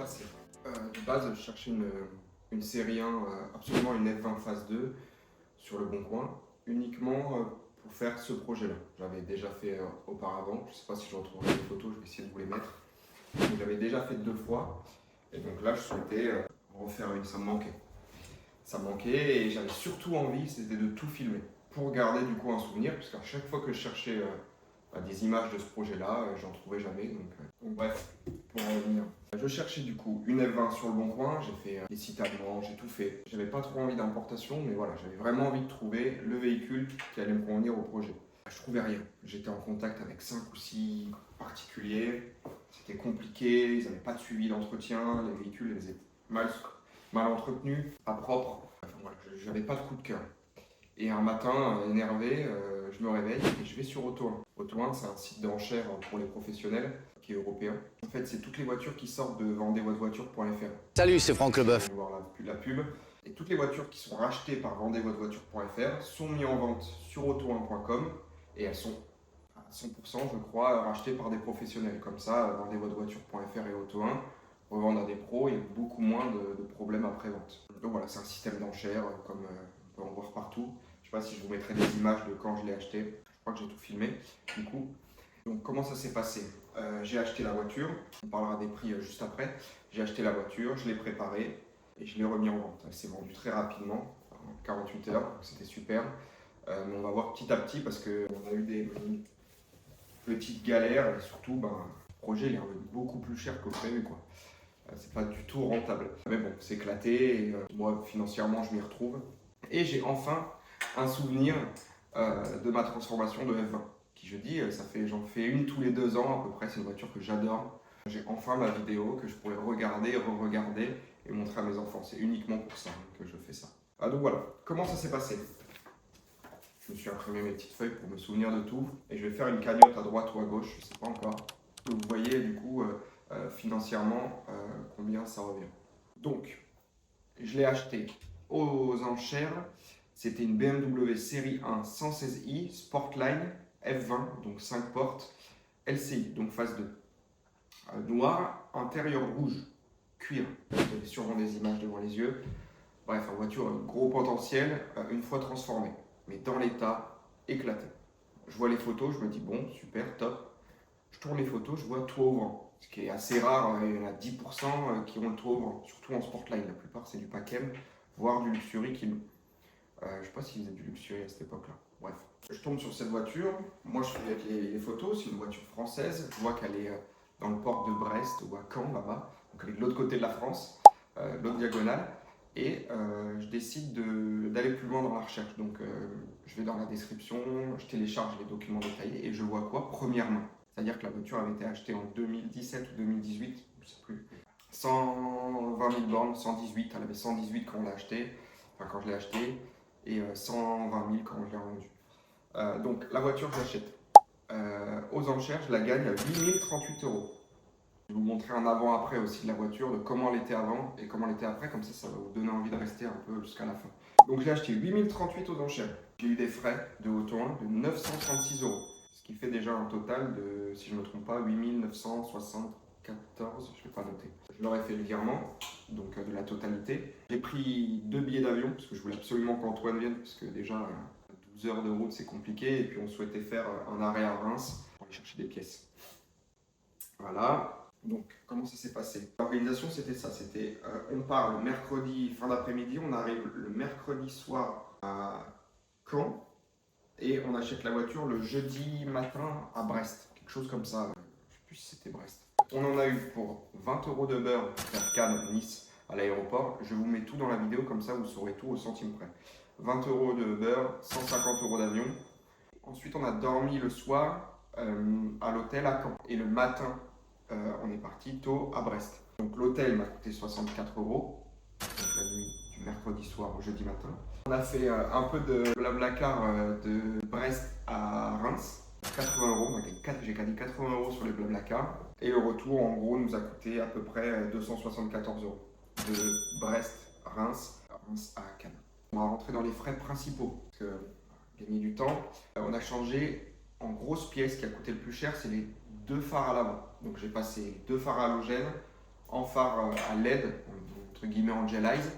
passé. De base, je cherchais une série 1, absolument une F20 phase 2 sur le Bon Coin, uniquement pour faire ce projet-là. J'avais déjà fait auparavant, je ne sais pas si je retrouverai les photos, je vais essayer de vous les mettre. Donc, j'avais déjà fait 2 fois, et donc là je souhaitais refaire une, ça me manquait. Ça me manquait et j'avais surtout envie, c'était de tout filmer, pour garder du coup un souvenir, parce qu'à chaque fois que je cherchais des images de ce projet-là, j'en trouvais jamais. Donc bref, pour en revenir. Je cherchais du coup une F20 sur le Bon Coin, j'ai fait des sites allemands, j'ai tout fait. J'avais pas trop envie d'importation, mais voilà, j'avais vraiment envie de trouver le véhicule qui allait me convenir au projet. Je trouvais rien. J'étais en contact avec 5 ou 6 particuliers, c'était compliqué, ils n'avaient pas de suivi d'entretien, les véhicules ils étaient mal entretenus, pas propres. Enfin voilà, j'avais pas de coup de cœur. Et un matin, énervé, je me réveille et je vais sur Auto1. Auto1, c'est un site d'enchères pour les professionnels qui est européen. En fait, c'est toutes les voitures qui sortent de vendezvotrevoiture.fr. Salut, c'est Franck Leboeuf. Vous allez voir la pub. Et toutes les voitures qui sont rachetées par vendezvotrevoiture.fr sont mises en vente sur auto1.com et elles sont à 100%, je crois, rachetées par des professionnels. Comme ça, vendezvotrevoiture.fr et Auto1 revendent à des pros et beaucoup moins de problèmes après-vente. Donc voilà, c'est un système d'enchères comme on peut en voir partout. Je ne sais pas si je vous mettrai des images de quand je l'ai acheté. Je crois que j'ai tout filmé. Du coup, donc comment ça s'est passé? J'ai acheté la voiture. On parlera des prix juste après. J'ai acheté la voiture, je l'ai préparée et je l'ai remis en vente. Elle s'est vendue très rapidement, en 48 heures. Donc c'était super. Mais on va voir petit à petit parce qu'on a eu des petites galères et surtout, le projet il est revenu beaucoup plus cher que prévu, quoi. C'est pas du tout rentable. Mais bon, c'est éclaté et moi financièrement je m'y retrouve. Et j'ai enfin un souvenir de ma transformation de F20. Qui je dis, j'en fais une tous les 2 ans à peu près, c'est une voiture que j'adore. J'ai enfin ma vidéo que je pourrais regarder, re-regarder et montrer à mes enfants. C'est uniquement pour ça que je fais ça. Donc voilà, comment ça s'est passé? Je me suis imprimé mes petites feuilles pour me souvenir de tout. Et je vais faire une cagnotte à droite ou à gauche, je ne sais pas encore. Vous voyez du coup financièrement combien ça revient. Donc, je l'ai acheté aux enchères. C'était une BMW série 1 116i Sportline F20, donc 5 portes, LCI, donc phase 2. Noir, intérieur rouge, cuir. Vous avez sûrement des images devant les yeux. Bref, en voiture, gros potentiel, une fois transformée. Mais dans l'état, éclaté. Je vois les photos, je me dis bon, super, top. Je tourne les photos, je vois toit ouvrant. Ce qui est assez rare, il y en a 10% qui ont le toit ouvrant, surtout en Sportline. La plupart, c'est du Pacem, voire du Luxury qui je ne sais pas s'ils faisaient du Luxury à cette époque-là. Bref, je tombe sur cette voiture. Moi, je suis avec les photos. C'est une voiture française. Je vois qu'elle est dans le port de Brest ou à Caen, là-bas. Donc, elle est de l'autre côté de la France, l'autre diagonale. Et je décide d'aller plus loin dans la recherche. Donc, je vais dans la description, je télécharge les documents détaillés et je vois quoi? Première main. C'est-à-dire que la voiture avait été achetée en 2017 ou 2018, je ne sais plus. 120 000 bornes, 118. Elle avait 118 quand on l'a acheté. Enfin, quand je l'ai acheté. Et 120 000 quand je l'ai rendu. Donc la voiture, je l'achète. Aux enchères, je la gagne à 8 038 euros. Je vais vous montrer un avant-après aussi de la voiture, de comment elle était avant et comment elle était après, comme ça va vous donner envie de rester un peu jusqu'à la fin. Donc j'ai acheté 8 038 aux enchères. J'ai eu des frais de Auto1 de 936 euros, ce qui fait déjà un total de, si je ne me trompe pas, 8 974, je ne vais pas noter. Je leur ai fait le virement, donc de la totalité. J'ai pris 2 billets d'avion, parce que je voulais absolument qu'Antoine vienne, parce que déjà 12 heures de route c'est compliqué, et puis on souhaitait faire un arrêt à Reims pour aller chercher des pièces. Voilà. Donc, comment ça s'est passé? L'organisation, c'était ça. On part le mercredi fin d'après-midi, on arrive le mercredi soir à Caen et on achète la voiture le jeudi matin à Brest. Quelque chose comme ça. Je ne sais plus si c'était Brest. On en a eu pour 20 euros de beurre vers Cannes, Nice, à l'aéroport. Je vous mets tout dans la vidéo, comme ça vous saurez tout au centime près. 20 euros de beurre, 150 euros d'avion. Ensuite, on a dormi le soir à l'hôtel à Caen. Et le matin, on est parti tôt à Brest. Donc l'hôtel m'a coûté 64 euros, donc la nuit du mercredi soir au jeudi matin. On a fait un peu de Blablacar de Brest à Reims, 80 euros, j'ai gagné 80 euros sur les Blablacar. Et le retour en gros nous a coûté à peu près 274 euros. De Brest à Reims à Cannes. On va rentrer dans les frais principaux, parce que gagner du temps. On a changé en grosse pièce qui a coûté le plus cher, c'est les 2 phares à l'avant. Donc j'ai passé 2 phares halogènes en phare à LED, entre guillemets en Gelize.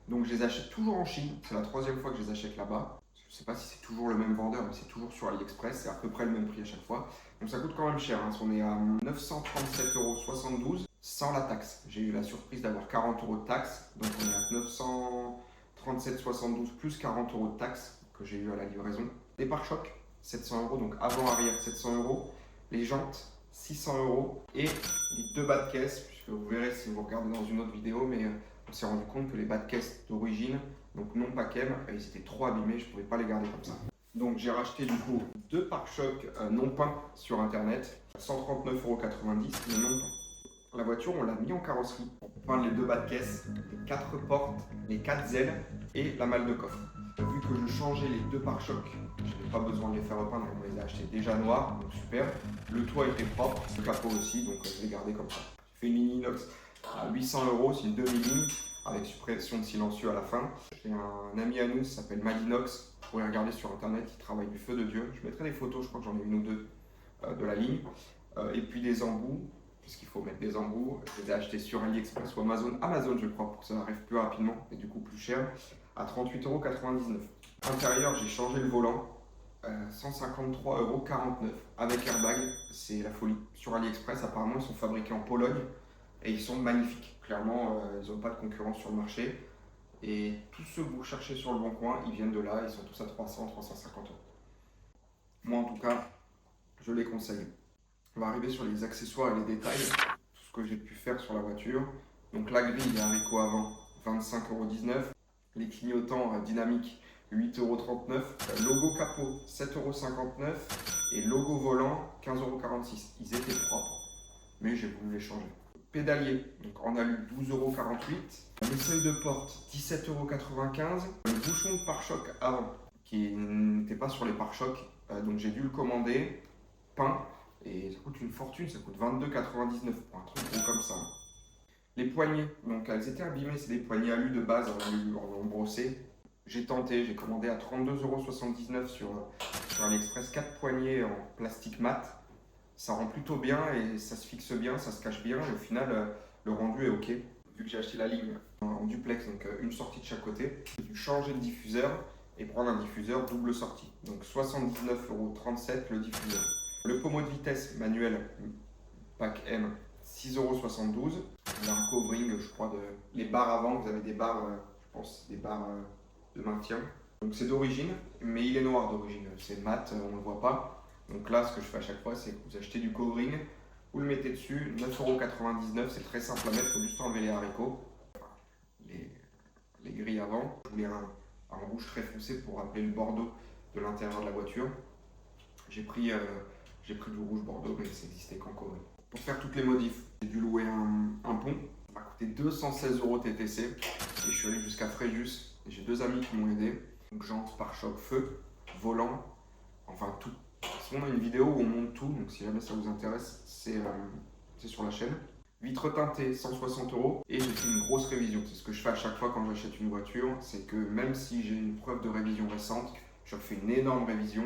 Donc je les achète toujours en Chine, c'est la 3e fois que je les achète là-bas. Je ne sais pas si c'est toujours le même vendeur, mais c'est toujours sur AliExpress, c'est à peu près le même prix à chaque fois. Donc ça coûte quand même cher, hein. On est à 937,72 € sans la taxe. J'ai eu la surprise d'avoir 40 € de taxe, donc on est à 937,72 plus 40 € de taxe que j'ai eu à la livraison. Les pare-chocs, 700 €, donc avant-arrière 700 €. Les jantes, 600 € et les 2 bas de caisse, puisque vous verrez si vous regardez dans une autre vidéo, mais on s'est rendu compte que les bas de caisse d'origine, donc non Packem, ils étaient trop abîmés, je ne pouvais pas les garder comme ça. Donc j'ai racheté du coup 2 pare-chocs non peints sur internet, 139,90 € mais non peints. La voiture, on l'a mis en carrosserie pour peindre les 2 bas de caisse, les 4 portes, les 4 ailes et la malle de coffre. Vu que je changeais les 2 pare-chocs, je n'avais pas besoin de les faire repeindre, on les a achetés déjà noirs, donc super. Le toit était propre, le capot aussi, donc je l'ai gardé comme ça. J'ai fait une ligne inox à 800 €, c'est une demi-ligne avec suppression de silencieux à la fin. J'ai un ami à nous, ça s'appelle Malinox, vous pouvez regarder sur internet, il travaille du feu de Dieu. Je mettrai des photos, je crois que j'en ai une ou deux de la ligne. Et puis des embouts, puisqu'il faut mettre des embouts. Je les ai achetés sur AliExpress ou Amazon je crois, pour que ça arrive plus rapidement et du coup plus cher, à 38,99 €. Intérieur, j'ai changé le volant, 153,49 € avec airbag, c'est la folie. Sur AliExpress, apparemment, ils sont fabriqués en Pologne et ils sont magnifiques. Clairement, ils n'ont pas de concurrence sur le marché. Et tous ceux que vous cherchez sur le bon coin, ils viennent de là, ils sont tous à 300-350 €. Moi, en tout cas, je les conseille. On va arriver sur les accessoires et les détails, tout ce que j'ai pu faire sur la voiture. Donc la grille, il y a un Rico avant, 25,19 €. Les clignotants dynamiques, 8,39 €. Logo capot, 7,59 € et logo volant, 15,46 €. Ils étaient propres, mais j'ai voulu les changer. Pédalier, donc en alu, 12,48 €. Les seuils de porte, 17,95 €. Le bouchon de pare-choc avant, qui n'était pas sur les pare-chocs, donc j'ai dû le commander, peint, et ça coûte une fortune, ça coûte 22,99 € pour un truc gros comme ça. Les poignées, donc elles étaient abîmées, c'est des poignées alu de base en brossé. J'ai tenté, j'ai commandé à 32,79 € sur AliExpress 4 poignées en plastique mat. Ça rend plutôt bien et ça se fixe bien, ça se cache bien et au final le rendu est ok. Vu que j'ai acheté la ligne en duplex, donc une sortie de chaque côté, j'ai dû changer de diffuseur et prendre un diffuseur double sortie. Donc 79,37 € le diffuseur. Le pommeau de vitesse manuel pack M, 6,72 €. Il y a un covering, je crois, les barres avant, vous avez des barres, je pense, des barres de maintien. Donc c'est d'origine, mais il est noir d'origine, c'est mat, on ne le voit pas. Donc là, ce que je fais à chaque fois, c'est que vous achetez du covering, vous le mettez dessus, 9,99 €, c'est très simple à mettre, il faut juste enlever les haricots, les grilles avant. Je voulais un rouge très foncé pour rappeler le bordeaux de l'intérieur de la voiture. J'ai pris du rouge bordeaux, mais ça n'existait qu'en covering. Pour faire toutes les modifs, j'ai dû louer un pont, ça m'a coûté 216 € TTC, et je suis allé jusqu'à Fréjus, et j'ai 2 amis qui m'ont aidé. Donc jantes, pare-choc, feu, volant, enfin tout. On a une vidéo où on monte tout, donc si jamais ça vous intéresse, c'est sur la chaîne. Vitre teintée, 160 € et j'ai fait une grosse révision. C'est ce que je fais à chaque fois quand j'achète une voiture, c'est que même si j'ai une preuve de révision récente, je refais une énorme révision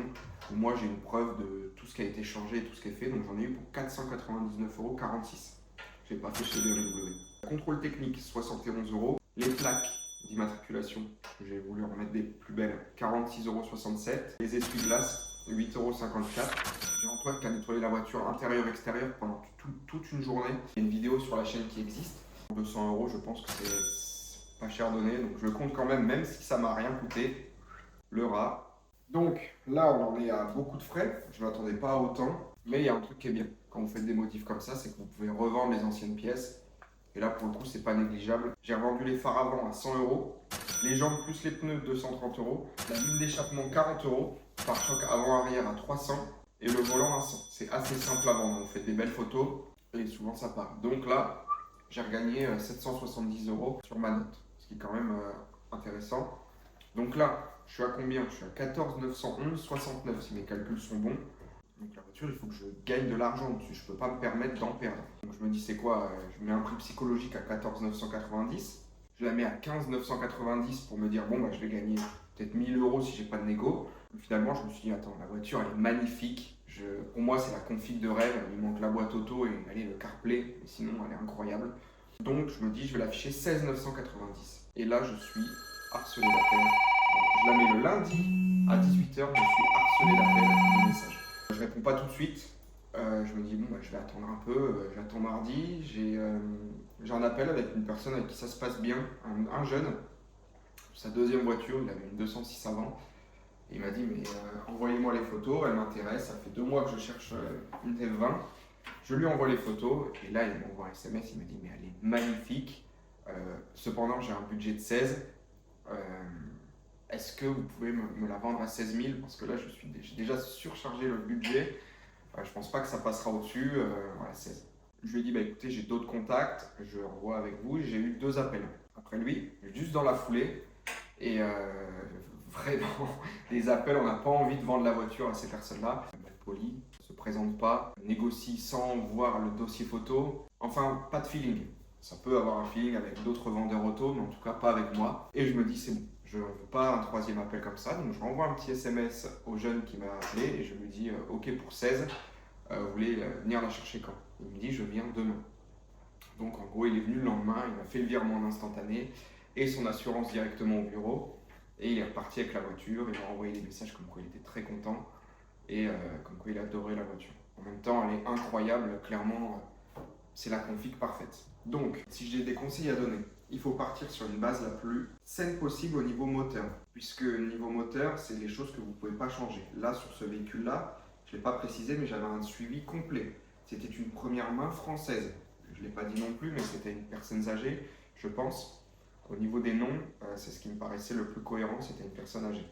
où moi j'ai une preuve de tout ce qui a été changé et tout ce qui est fait, donc j'en ai eu pour 499,46 €. Je n'ai pas fait chez BMW. Contrôle technique, 71 €. Les plaques d'immatriculation, j'ai voulu remettre des plus belles, 46,67 €. Les essuie-glaces, 8,54 €. J'ai Antoine qui a nettoyé la voiture intérieur-extérieur pendant toute une journée. Il y a une vidéo sur la chaîne qui existe. 200 €, je pense que c'est pas cher donné, donc je le compte quand même si ça m'a rien coûté. Le rat. Donc là, on en est à beaucoup de frais. Je ne m'attendais pas à autant, mais il y a un truc qui est bien quand vous faites des modifs comme ça, c'est que vous pouvez revendre les anciennes pièces. Et là, pour le coup, c'est pas négligeable. J'ai revendu les phares avant à 100 €, les jambes plus les pneus 230 €, la ligne d'échappement 40 €, pare-choc avant-arrière à 300 et le volant à 100. C'est assez simple à vendre. On fait des belles photos et souvent ça part. Donc là, j'ai regagné 770 € sur ma note, ce qui est quand même intéressant. Donc là, je suis à combien? Je suis à 14 911,69 si mes calculs sont bons. Donc la voiture, il faut que je gagne de l'argent dessus, je ne peux pas me permettre d'en perdre. Donc je me dis c'est quoi, je mets un prix psychologique à 14 990, je la mets à 15 990 pour me dire bon bah je vais gagner peut-être 1000 € si j'ai pas de négo. Finalement je me suis dit attends, la voiture elle est magnifique, pour moi c'est la config de rêve, il manque la boîte auto et allez, le CarPlay, mais sinon elle est incroyable. Donc je me dis, je vais l'afficher 16 990. Et là, je suis harcelé d'appels. Je la mets le lundi à 18h, je suis harcelé d'appels, de messages. Je réponds pas tout de suite. Je me dis, bon, bah, je vais attendre un peu, j'attends mardi. J'ai un appel avec une personne avec qui ça se passe bien, un jeune. Sa deuxième voiture, il avait une 206 avant. Et il m'a dit, mais envoyez-moi les photos, elle m'intéresse. Ça fait 2 mois que je cherche une F20. Je lui envoie les photos et là, il m'envoie un SMS. Il me dit, mais elle est magnifique. Cependant, j'ai un budget de 16. Est-ce que vous pouvez me la vendre à 16 000? Parce que là, j'ai déjà surchargé le budget. Je pense pas que ça passera au-dessus. Voilà, 16. Je lui ai dit, bah, écoutez, j'ai d'autres contacts. Je revois avec vous. J'ai eu 2 appels après lui, juste dans la foulée. Et vraiment, des appels, on n'a pas envie de vendre la voiture à ces personnes-là. Mal poli, ne se présente pas, négocie sans voir le dossier photo. Enfin, pas de feeling. Ça peut avoir un feeling avec d'autres vendeurs auto, mais en tout cas pas avec moi. Et je me dis, c'est bon, je ne veux pas un 3e appel comme ça. Donc je renvoie un petit SMS au jeune qui m'a appelé et je lui dis, ok pour 16, vous voulez venir la chercher quand? Il me dit, je viens demain. Donc en gros, il est venu le lendemain, il m'a fait le virement en instantané et son assurance directement au bureau. Et il est reparti avec la voiture, il m'a envoyé des messages comme quoi il était très content et comme quoi il adorait la voiture. En même temps, elle est incroyable, clairement, c'est la config parfaite. Donc, si j'ai des conseils à donner, il faut partir sur une base la plus saine possible au niveau moteur. Puisque niveau moteur, c'est les choses que vous ne pouvez pas changer. Là, sur ce véhicule-là, je ne l'ai pas précisé, mais j'avais un suivi complet. C'était une première main française. Je ne l'ai pas dit non plus, mais c'était une personne âgée, je pense. Au niveau des noms, c'est ce qui me paraissait le plus cohérent, c'était une personne âgée.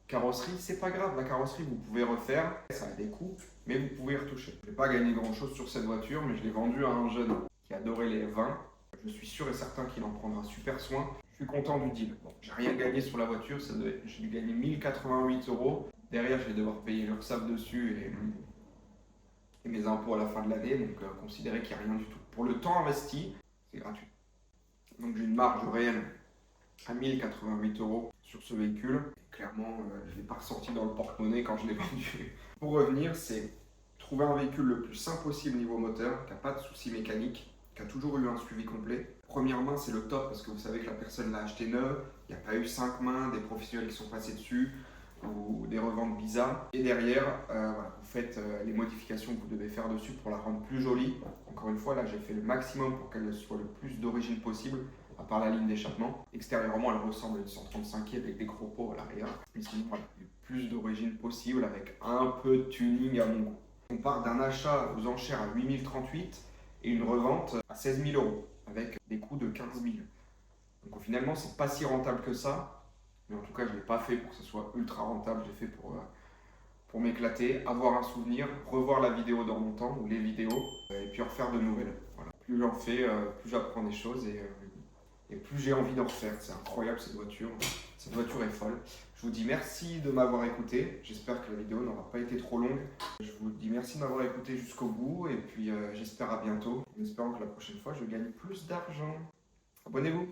Carrosserie, c'est pas grave, la carrosserie vous pouvez refaire, ça a des coûts, mais vous pouvez y retoucher. Je n'ai pas gagné grand chose sur cette voiture, mais je l'ai vendue à un jeune qui adorait les vins. Je suis sûr et certain qu'il en prendra super soin. Je suis content du deal. Bon, j'ai rien gagné sur la voiture, j'ai dû gagner 1088 €. Derrière, je vais devoir payer l'URSSAF dessus et mes impôts à la fin de l'année, donc considérez qu'il n'y a rien du tout. Pour le temps investi, c'est gratuit. Donc j'ai une marge réelle à 1088 € sur ce véhicule. Et clairement, je ne l'ai pas ressorti dans le porte-monnaie quand je l'ai vendu. Pour revenir, c'est trouver un véhicule le plus simple possible niveau moteur, qui n'a pas de soucis mécaniques, qui a toujours eu un suivi complet. Première main, c'est le top parce que vous savez que la personne l'a acheté neuve, il n'y a pas eu 5 mains, des professionnels qui sont passés dessus ou des reventes bizarres. Et derrière, voilà, vous faites les modifications que vous devez faire dessus pour la rendre plus jolie. Encore une fois, là, j'ai fait le maximum pour qu'elle soit le plus d'origine possible, à part la ligne d'échappement. Extérieurement, elle ressemble à une 135 avec des gros pots à l'arrière. Mais sinon, voilà, le plus d'origine possible avec un peu de tuning à mon goût. On part d'un achat aux enchères à 8038 et une revente à 16 000 € avec des coûts de 15 000. Donc finalement, c'est pas si rentable que ça. Mais en tout cas, je ne l'ai pas fait pour que ce soit ultra rentable. J'ai fait pour m'éclater, avoir un souvenir, revoir la vidéo dans mon temps ou les vidéos et puis en refaire de nouvelles. Voilà. Plus j'en fais, plus j'apprends des choses et plus j'ai envie d'en refaire. C'est incroyable cette voiture. Cette voiture est folle. Je vous dis merci de m'avoir écouté. J'espère que la vidéo n'aura pas été trop longue. Je vous dis merci de m'avoir écouté jusqu'au bout et puis j'espère à bientôt. En espérant que la prochaine fois, je gagne plus d'argent. Abonnez-vous.